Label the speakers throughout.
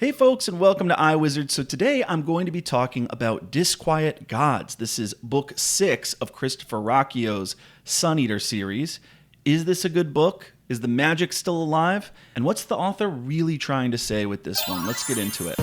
Speaker 1: Hey folks, and welcome to iWizard. So today I'm going to be talking about Disquiet Gods. This is book 6 of Christopher Ruocchio's Sun Eater series. Is this a good book? Is the magic still alive? And what's the author really trying to say with this one? Let's get into it.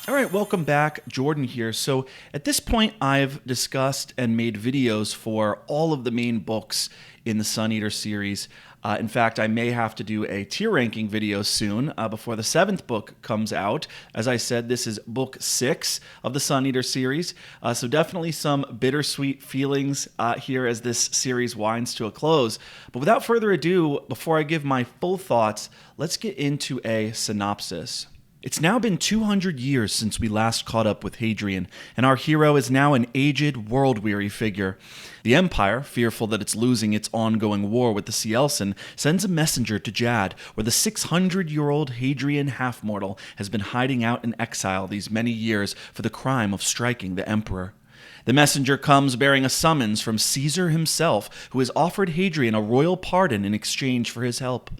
Speaker 1: All right, welcome back. Jordan here. So at this point, I've discussed and made videos for all of the main books in the Sun Eater series. In fact, I may have to do a tier ranking video soon before the 7th book comes out. As I said, this is book 6 of the Sun Eater series. So definitely some bittersweet feelings here as this series winds to a close. But without further ado, before I give my full thoughts, let's get into a synopsis. It's now been 200 years since we last caught up with Hadrian, and our hero is now an aged, world-weary figure. The Empire, fearful that it's losing its ongoing war with the Cielsen, sends a messenger to Jad, where the 600-year-old Hadrian half-mortal has been hiding out in exile these many years for the crime of striking the Emperor. The messenger comes bearing a summons from Caesar himself, who has offered Hadrian a royal pardon in exchange for his help.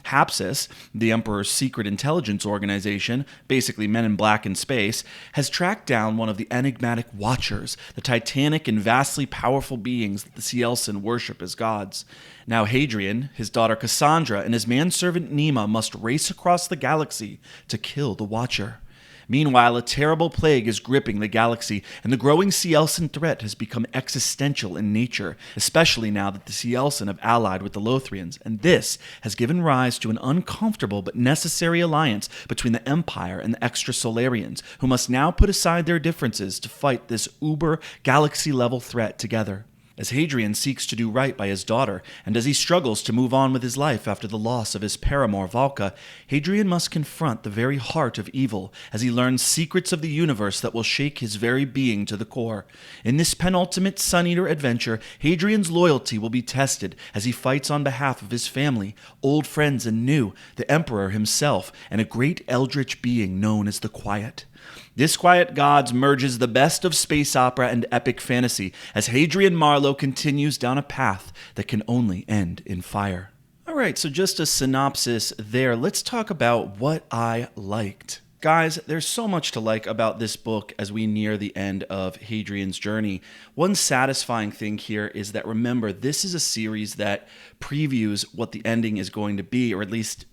Speaker 1: Hapsis, the Emperor's secret intelligence organization, basically Men in Black in space, has tracked down one of the enigmatic Watchers, the titanic and vastly powerful beings that the Cielsen worship as gods. Now Hadrian, his daughter Cassandra, and his manservant Nima must race across the galaxy to kill the Watcher. Meanwhile, a terrible plague is gripping the galaxy, and the growing Cielsen threat has become existential in nature, especially now that the Cielsen have allied with the Lothrians, and this has given rise to an uncomfortable but necessary alliance between the Empire and the Extrasolarians, who must now put aside their differences to fight this uber galaxy-level threat together. As Hadrian seeks to do right by his daughter, and as he struggles to move on with his life after the loss of his paramour Valka, Hadrian must confront the very heart of evil as he learns secrets of the universe that will shake his very being to the core. In this penultimate Sun Eater adventure, Hadrian's loyalty will be tested as he fights on behalf of his family, old friends and new, the Emperor himself, and a great eldritch being known as the Quiet. Disquiet Gods merges the best of space opera and epic fantasy as Hadrian Marlowe continues down a path that can only end in fire. All right, so just a synopsis there. Let's talk about what I liked. Guys, there's so much to like about this book as we near the end of Hadrian's journey. One satisfying thing here is that, remember, this is a series that previews what the ending is going to be, or at least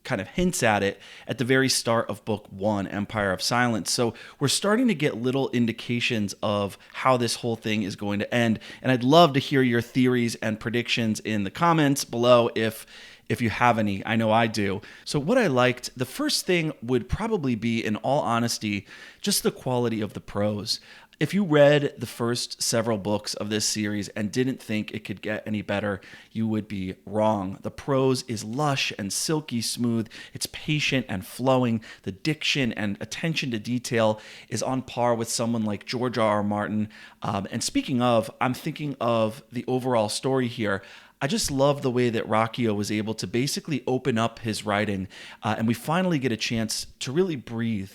Speaker 1: kind of hints at it at the very start of book 1, Empire of Silence. So we're starting to get little indications of how this whole thing is going to end. And I'd love to hear your theories and predictions in the comments below if you have any. I know I do. So what I liked, the first thing would probably be, in all honesty, just the quality of the prose. If you read the first several books of this series and didn't think it could get any better, you would be wrong. The prose is lush and silky smooth. It's patient and flowing. The diction and attention to detail is on par with someone like George R.R. Martin. And speaking of, I'm thinking of the overall story here. I just love the way that Ruocchio was able to basically open up his writing, and we finally get a chance to really breathe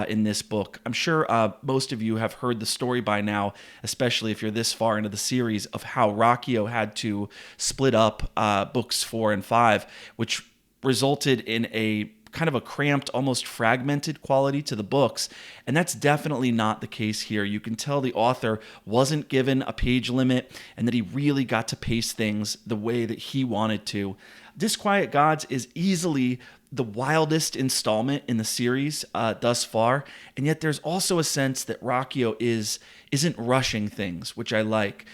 Speaker 1: in this book. I'm sure most of you have heard the story by now, especially if you're this far into the series, of how Ruocchio had to split up books 4 and 5, which resulted in a kind of a cramped, almost fragmented quality to the books, and that's definitely not the case here. You can tell the author wasn't given a page limit and that he really got to pace things the way that he wanted to. Disquiet Gods is easily the wildest installment in the series thus far, and yet there's also a sense that Ruocchio isn't rushing things, which I like.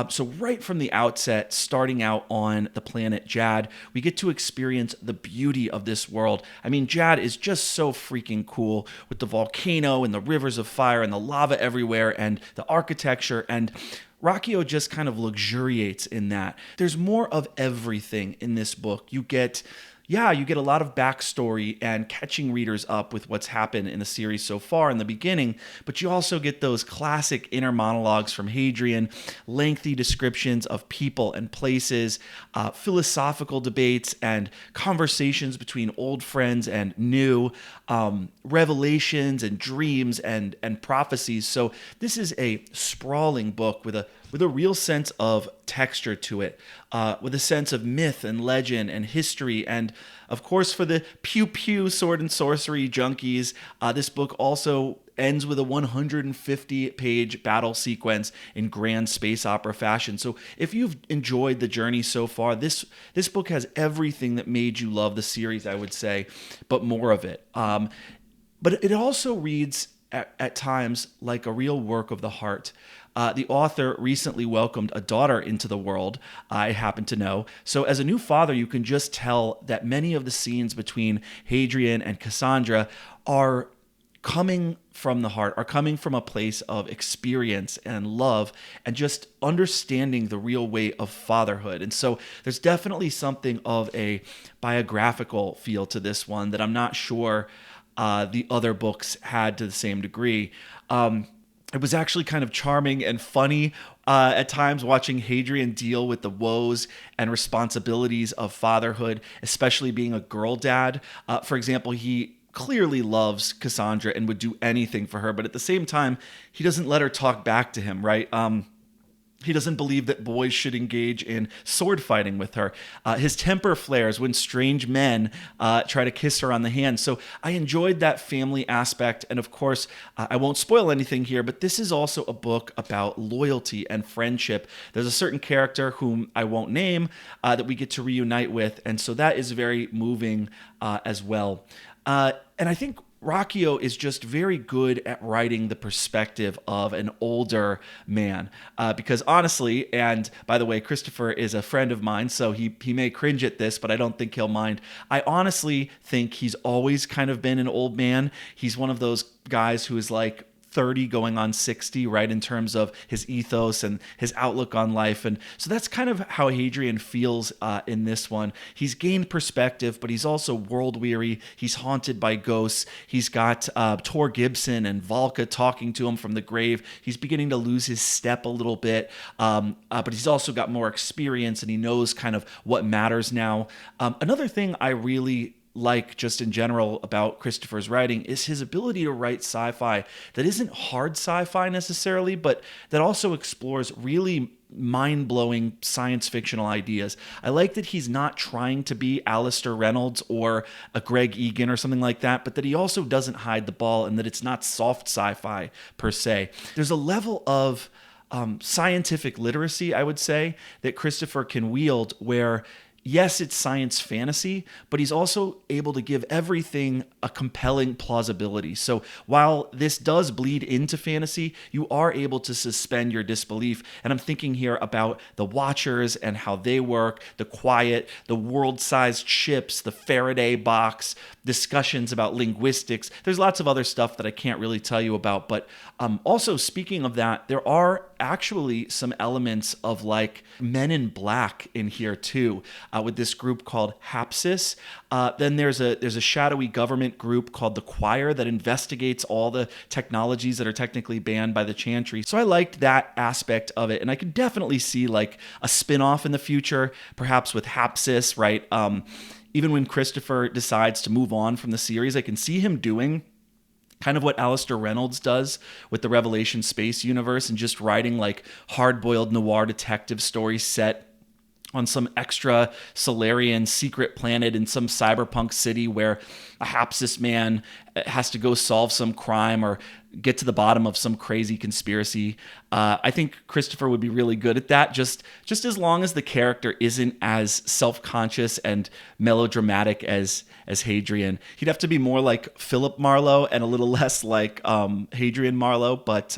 Speaker 1: So right from the outset, starting out on the planet Jad, we get to experience the beauty of this world. I mean, Jad is just so freaking cool with the volcano and the rivers of fire and the lava everywhere and the architecture. And Ruocchio just kind of luxuriates in that. There's more of everything in this book. You get a lot of backstory and catching readers up with what's happened in the series so far in the beginning, but you also get those classic inner monologues from Hadrian, lengthy descriptions of people and places, philosophical debates and conversations between old friends and new, revelations and dreams and prophecies. So this is a sprawling book with a real sense of texture to it, with a sense of myth and legend and history. And of course, for the pew-pew sword and sorcery junkies, this book also ends with a 150-page battle sequence in grand space opera fashion. So if you've enjoyed the journey so far, this book has everything that made you love the series, I would say, but more of it. But it also reads at times like a real work of the heart. The author recently welcomed a daughter into the world, I happen to know. So as a new father, you can just tell that many of the scenes between Hadrian and Cassandra are coming from the heart, are coming from a place of experience and love and just understanding the real weight of fatherhood. And so there's definitely something of a biographical feel to this one that I'm not sure the other books had to the same degree. It was actually kind of charming and funny at times watching Hadrian deal with the woes and responsibilities of fatherhood, especially being a girl dad. For example, he clearly loves Cassandra and would do anything for her, but at the same time, he doesn't let her talk back to him, right? He doesn't believe that boys should engage in sword fighting with her. His temper flares when strange men try to kiss her on the hand. So I enjoyed that family aspect. And of course, I won't spoil anything here, but this is also a book about loyalty and friendship. There's a certain character whom I won't name that we get to reunite with. And so that is very moving as well. And I think Ruocchio is just very good at writing the perspective of an older man. Because honestly, and by the way, Christopher is a friend of mine, so he may cringe at this, but I don't think he'll mind. I honestly think he's always kind of been an old man. He's one of those guys who is like 30 going on 60, right, in terms of his ethos and his outlook on life. And so that's kind of how Hadrian feels in this one. He's gained perspective, but he's also world weary. He's haunted by ghosts. He's got Tor Gibson and Valka talking to him from the grave. He's beginning to lose his step a little bit, but he's also got more experience and he knows kind of what matters now. Another thing I really like just in general about Christopher's writing is his ability to write sci-fi that isn't hard sci-fi necessarily, but that also explores really mind-blowing science fictional ideas. I like that he's not trying to be Alistair Reynolds or a Greg Egan or something like that, but that he also doesn't hide the ball and that it's not soft sci-fi per se. There's a level of scientific literacy, I would say, that Christopher can wield where yes, it's science fantasy, but he's also able to give everything a compelling plausibility. So while this does bleed into fantasy, you are able to suspend your disbelief. And I'm thinking here about the Watchers and how they work, the Quiet, the world-sized ships, the Faraday box, discussions about linguistics. There's lots of other stuff that I can't really tell you about. But also, speaking of that, there are actually some elements of like Men in Black in here too, with this group called Hapsis. Then there's a shadowy government group called the Choir that investigates all the technologies that are technically banned by the Chantry. So I liked that aspect of it, and I could definitely see like a spin-off in the future, perhaps with Hapsis, right? Even when Christopher decides to move on from the series, I can see him doing kind of what Alistair Reynolds does with the Revelation space universe and just writing like hard-boiled noir detective stories set on some extra Solarian secret planet in some cyberpunk city where a Hapsis man has to go solve some crime or get to the bottom of some crazy conspiracy. I think Christopher would be really good at that, just as long as the character isn't as self-conscious and melodramatic as Hadrian. He'd have to be more like Philip Marlowe and a little less like Hadrian Marlowe. But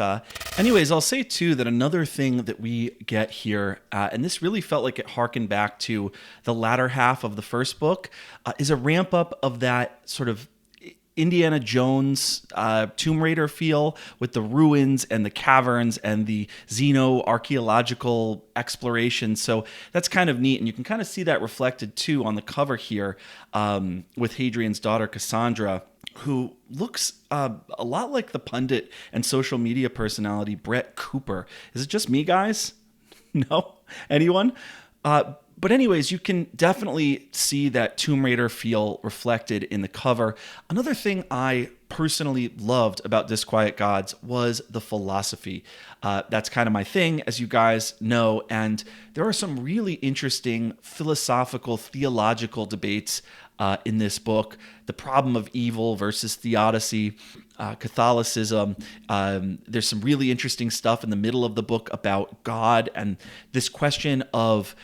Speaker 1: anyways, I'll say too that another thing that we get here, and this really felt like it harkened back to the latter half of the first book, is a ramp up of that sort of Indiana Jones Tomb Raider feel with the ruins and the caverns and the xeno-archaeological exploration. So that's kind of neat. And you can kind of see that reflected too on the cover here with Hadrian's daughter, Cassandra, who looks a lot like the pundit and social media personality Brett Cooper. Is it just me, guys? No? Anyone? But anyways, you can definitely see that Tomb Raider feel reflected in the cover. Another thing I personally loved about Disquiet Gods was the philosophy. That's kind of my thing, as you guys know, and there are some really interesting philosophical, theological debates in this book. The problem of evil versus theodicy, Catholicism. There's some really interesting stuff in the middle of the book about God and this question of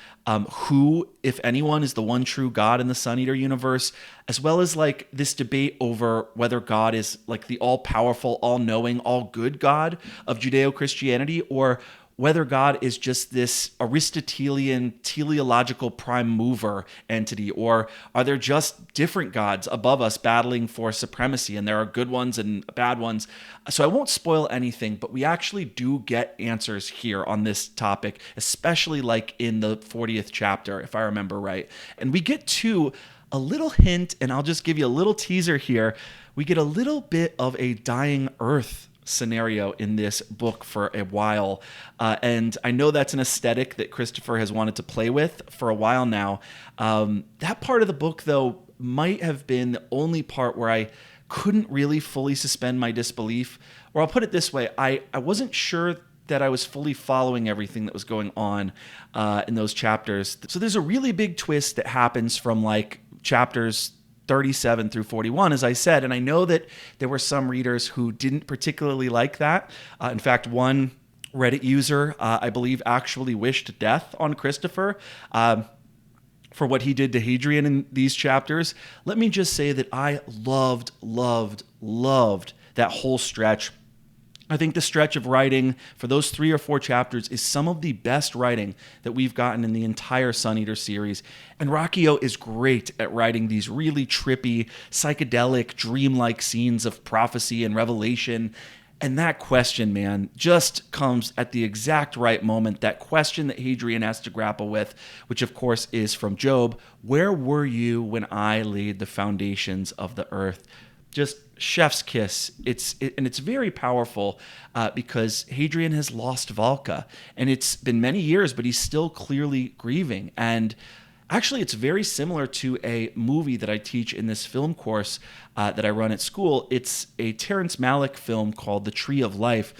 Speaker 1: who, if anyone, is the one true God in the Sun Eater universe, as well as like this debate over whether God is like the all-powerful, all-knowing, all-good God of Judeo-Christianity, or whether God is just this Aristotelian teleological prime mover entity, or are there just different gods above us battling for supremacy, and there are good ones and bad ones. So I won't spoil anything, but we actually do get answers here on this topic, especially like in the 40th chapter, if I remember right. And we get to a little hint, and I'll just give you a little teaser here. We get a little bit of a dying Earth scenario in this book for a while. And I know that's an aesthetic that Christopher has wanted to play with for a while now. That part of the book, though, might have been the only part where I couldn't really fully suspend my disbelief. Or I'll put it this way, I wasn't sure that I was fully following everything that was going on in those chapters. So there's a really big twist that happens from like chapters 37 through 41, as I said, and I know that there were some readers who didn't particularly like that. In fact, one Reddit user, I believe, actually wished death on Christopher for what he did to Hadrian in these chapters. Let me just say that I loved that whole stretch. I think the stretch of writing for those 3 or 4 chapters is some of the best writing that we've gotten in the entire Sun Eater series. And Ruocchio is great at writing these really trippy, psychedelic, dreamlike scenes of prophecy and revelation. And that question, man, just comes at the exact right moment. That question that Hadrian has to grapple with, which of course is from Job. Where were you when I laid the foundations of the earth? Just chef's kiss. And it's very powerful because Hadrian has lost Valka, and it's been many years, but he's still clearly grieving. And actually, it's very similar to a movie that I teach in this film course that I run at school. It's a Terrence Malick film called The Tree of Life,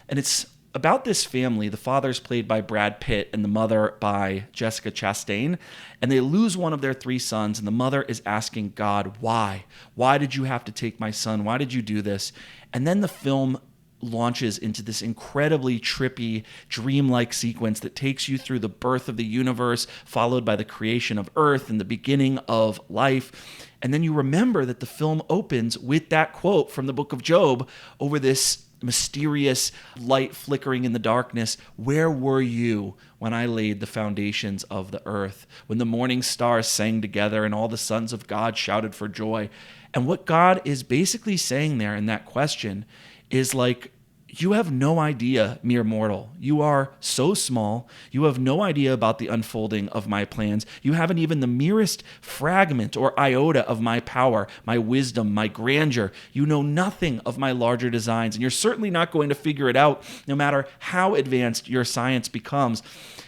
Speaker 1: and it's about this family. The father's played by Brad Pitt and the mother by Jessica Chastain, and they lose one of their 3 sons, and the mother is asking God, why? Why did you have to take my son? Why did you do this? And then the film launches into this incredibly trippy, dreamlike sequence that takes you through the birth of the universe, followed by the creation of Earth and the beginning of life. And then you remember that the film opens with that quote from the book of Job over this mysterious light flickering in the darkness. Where were you when I laid the foundations of the earth, when the morning stars sang together and all the sons of God shouted for joy? And what God is basically saying there in that question is like, you have no idea, mere mortal. You are so small. You have no idea about the unfolding of my plans. You haven't even the merest fragment or iota of my power, my wisdom, my grandeur. You know nothing of my larger designs, and you're certainly not going to figure it out no matter how advanced your science becomes.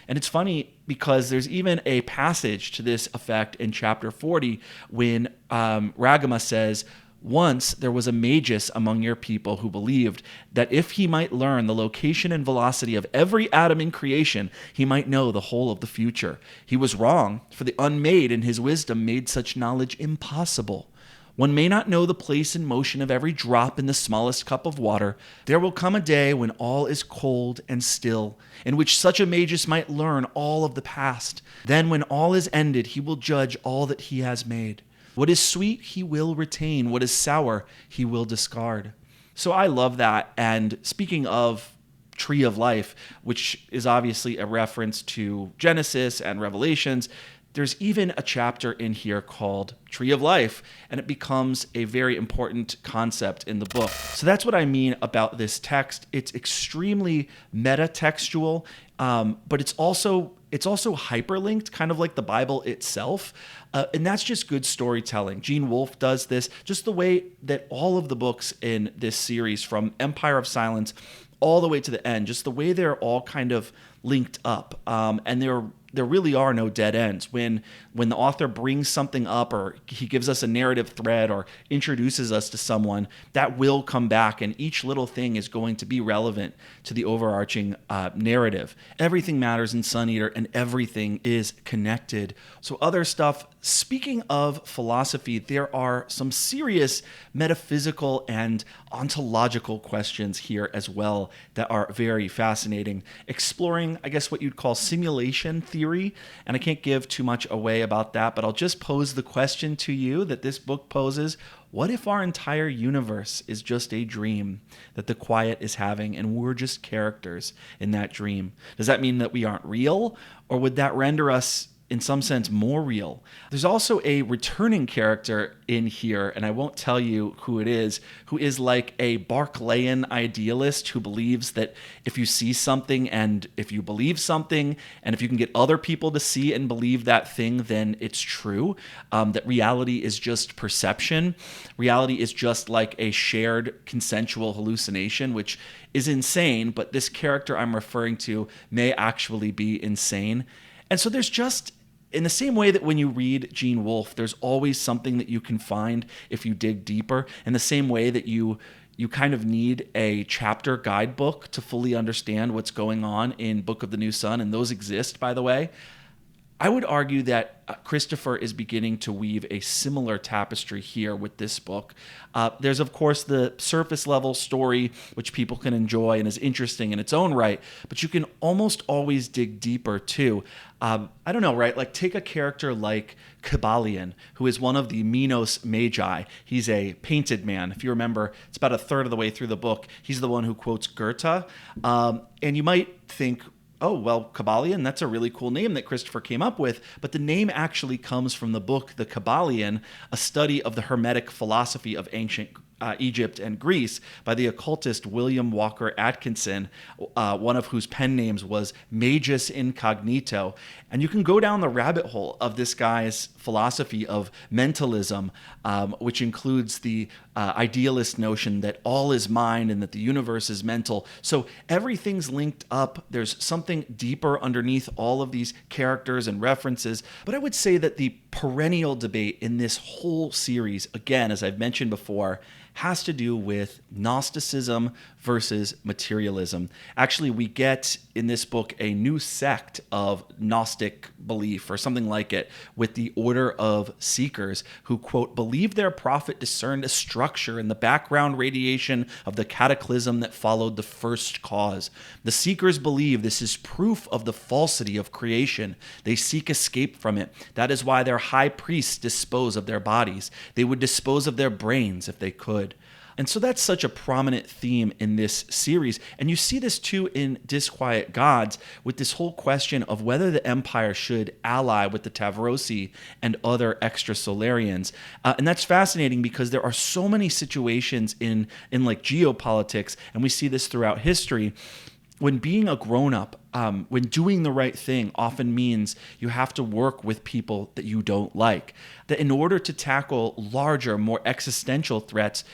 Speaker 1: And it's funny because there's even a passage to this effect in chapter 40 when Ragama says, once there was a magus among your people who believed that if he might learn the location and velocity of every atom in creation, he might know the whole of the future. He was wrong, for the unmade in his wisdom made such knowledge impossible. One may not know the place and motion of every drop in the smallest cup of water. There will come a day when all is cold and still, in which such a magus might learn all of the past. Then when all is ended, he will judge all that he has made. What is sweet, he will retain. What is sour, he will discard. So I love that. And speaking of Tree of Life, which is obviously a reference to Genesis and Revelations, There's even a chapter in here called Tree of Life, and it becomes a very important concept in the book. So that's what I mean about this text. It's extremely meta-textual, but it's also hyperlinked, kind of like the Bible itself. And that's just good storytelling. Gene Wolfe does this, just the way that all of the books in this series, from Empire of Silence all the way to the end, just the way they're all kind of linked up. And there really are no dead ends. When the author brings something up, or he gives us a narrative thread, or introduces us to someone, that will come back, and each little thing is going to be relevant to the overarching narrative. Everything matters in Sun Eater, and everything is connected. So other stuff, speaking of philosophy, there are some serious metaphysical and ontological questions here as well that are very fascinating. Exploring, I guess, what you'd call simulation theory, and I can't give too much away about that, but I'll just pose the question to you that this book poses. What if our entire universe is just a dream that the Quiet is having, and we're just characters in that dream? Does that mean that we aren't real, or would that render us in some sense more real? There's also a returning character in here, and I won't tell you who it is, who is like a Barclayan idealist who believes that if you see something, and if you believe something, and if you can get other people to see and believe that thing, then it's true. That reality is just perception. Reality is just like a shared consensual hallucination, which is insane, but this character I'm referring to may actually be insane. And so there's just, in the same way that when you read Gene Wolfe, there's always something that you can find if you dig deeper, in the same way that you kind of need a chapter guidebook to fully understand what's going on in Book of the New Sun, and those exist, by the way. I would argue that Christopher is beginning to weave a similar tapestry here with this book. There's, of course, the surface level story, which people can enjoy and is interesting in its own right, but you can almost always dig deeper too. I don't know, right? Like, take a character like Kybalion, who is one of the Minos Magi. He's a painted man. If you remember, it's about a third of the way through the book. He's the one who quotes Goethe. And you might think, oh, well, Kybalion, that's a really cool name that Christopher came up with. But the name actually comes from the book, The Kybalion, a study of the Hermetic philosophy of ancient Egypt and Greece by the occultist William Walker Atkinson, one of whose pen names was Magus Incognito. And you can go down the rabbit hole of this guy's philosophy of mentalism, which includes the idealist notion that all is mind and that the universe is mental. So everything's linked up. There's something deeper underneath all of these characters and references. But I would say that the perennial debate in this whole series, again, as I've mentioned before, has to do with Gnosticism versus materialism. Actually, we get in this book a new sect of Gnostic belief, or something like it, with the Order of Seekers, who, quote, believe their prophet discerned a structure in the background radiation of the cataclysm that followed the first cause. The Seekers believe this is proof of the falsity of creation. They seek escape from it. That is why their high priests dispose of their bodies. They would dispose of their brains if they could. And so that's such a prominent theme in this series. And you see this too in Disquiet Gods, with this whole question of whether the Empire should ally with the Tavrosi and other extrasolarians. And that's fascinating because there are so many situations in like geopolitics, and we see this throughout history, when being a grown-up, when doing the right thing often means you have to work with people that you don't like. That in order to tackle larger, more existential threats,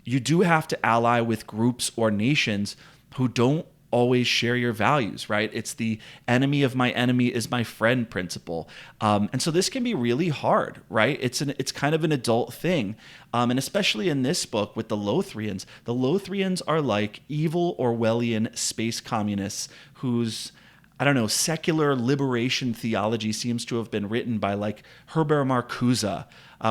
Speaker 1: you do have to ally with groups or nations who don't always share your values, right? It's the enemy of my enemy is my friend principle. And so this can be really hard, right? It's kind of an adult thing. And especially in this book with the Lothrians are like evil Orwellian space communists whose, I don't know, secular liberation theology seems to have been written by like Herbert Marcuse,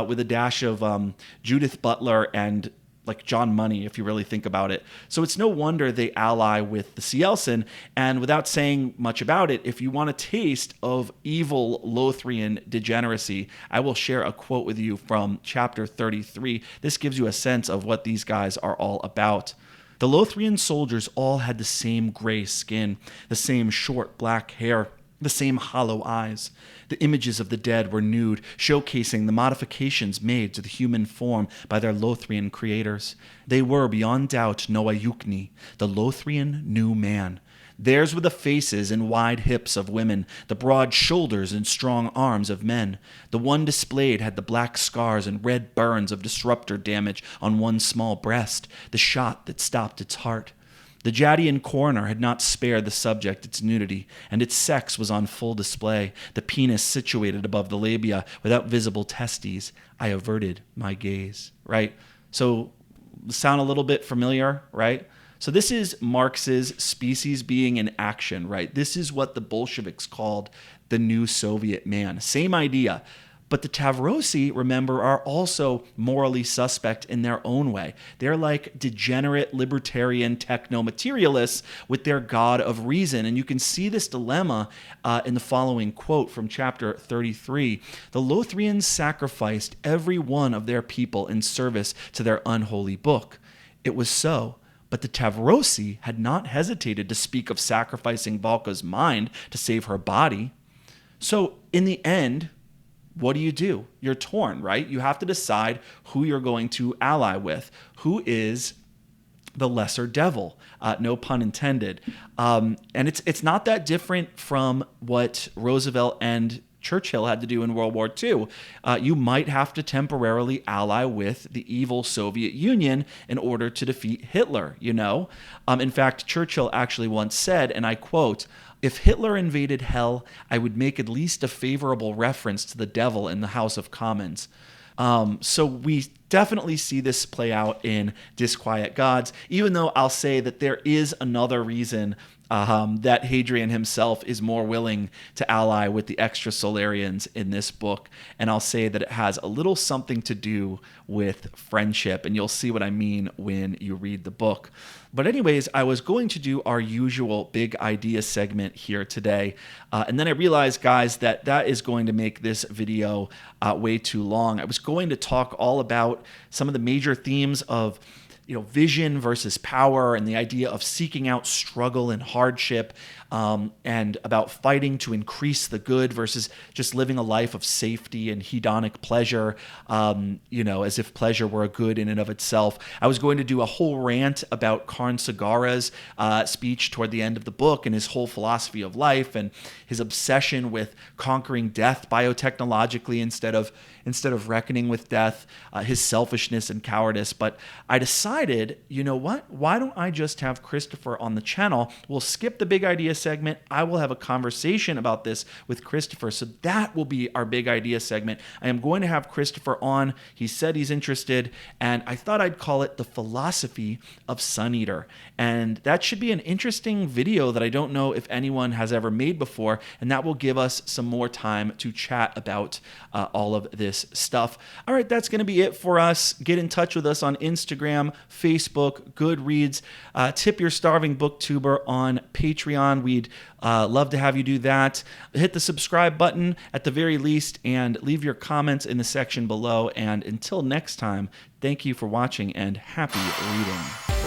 Speaker 1: with a dash of Judith Butler and like John Money, if you really think about it. So it's no wonder they ally with the Cielsen. And without saying much about it, if you want a taste of evil Lothrian degeneracy, I will share a quote with you from chapter 33. This gives you a sense of what these guys are all about. The Lothrian soldiers all had the same gray skin, the same short black hair, The same hollow eyes. The images of the dead were nude, showcasing the modifications made to the human form by their Lothrian creators. They were, beyond doubt, Noayukni, the Lothrian new man. Theirs were the faces and wide hips of women, the broad shoulders and strong arms of men. The one displayed had the black scars and red burns of disruptor damage on one small breast, the shot that stopped its heart. The Jadian coroner had not spared the subject its nudity, and its sex was on full display, the penis situated above the labia without visible testes. I averted my gaze. Right? So, sound a little bit familiar, right? So this is Marx's species being in action, right? This is what the Bolsheviks called the new Soviet man. Same idea. But the Tavrosi, remember, are also morally suspect in their own way. They're like degenerate libertarian techno-materialists with their god of reason. And you can see this dilemma in the following quote from chapter 33. The Lothrians sacrificed every one of their people in service to their unholy book. It was so. But the Tavrosi had not hesitated to speak of sacrificing Valka's mind to save her body. So in the end, what do? You're torn, right? You have to decide who you're going to ally with. Who is the lesser devil? No pun intended. And it's not that different from what Roosevelt and Churchill had to do in World War II. You might have to temporarily ally with the evil Soviet Union in order to defeat Hitler, you know? In fact, Churchill actually once said, and I quote, "If Hitler invaded hell, I would make at least a favorable reference to the devil in the House of Commons." So we definitely see this play out in Disquiet Gods, even though I'll say that there is another reason that Hadrian himself is more willing to ally with the extrasolarians in this book. And I'll say that it has a little something to do with friendship, and you'll see what I mean when you read the book. But anyways, I was going to do our usual big idea segment here today. And then I realized, guys, that is going to make this video way too long. I was going to talk all about some of the major themes of vision versus power, and the idea of seeking out struggle and hardship, and about fighting to increase the good versus just living a life of safety and hedonic pleasure, as if pleasure were a good in and of itself. I was going to do a whole rant about Carn Sagara's speech toward the end of the book and his whole philosophy of life and his obsession with conquering death biotechnologically instead of reckoning with death, his selfishness and cowardice. But I decided, you know what? Why don't I just have Christopher on the channel? We'll skip the big idea segment. I will have a conversation about this with Christopher. So that will be our big idea segment. I am going to have Christopher on. He said he's interested, and I thought I'd call it The Philosophy of Sun Eater. And that should be an interesting video that I don't know if anyone has ever made before, and that will give us some more time to chat about all of this stuff. All right, that's going to be it for us. Get in touch with us on Instagram, Facebook, Goodreads. Tip your starving booktuber on Patreon. We'd love to have you do that. Hit the subscribe button at the very least and leave your comments in the section below. And until next time, thank you for watching and happy reading.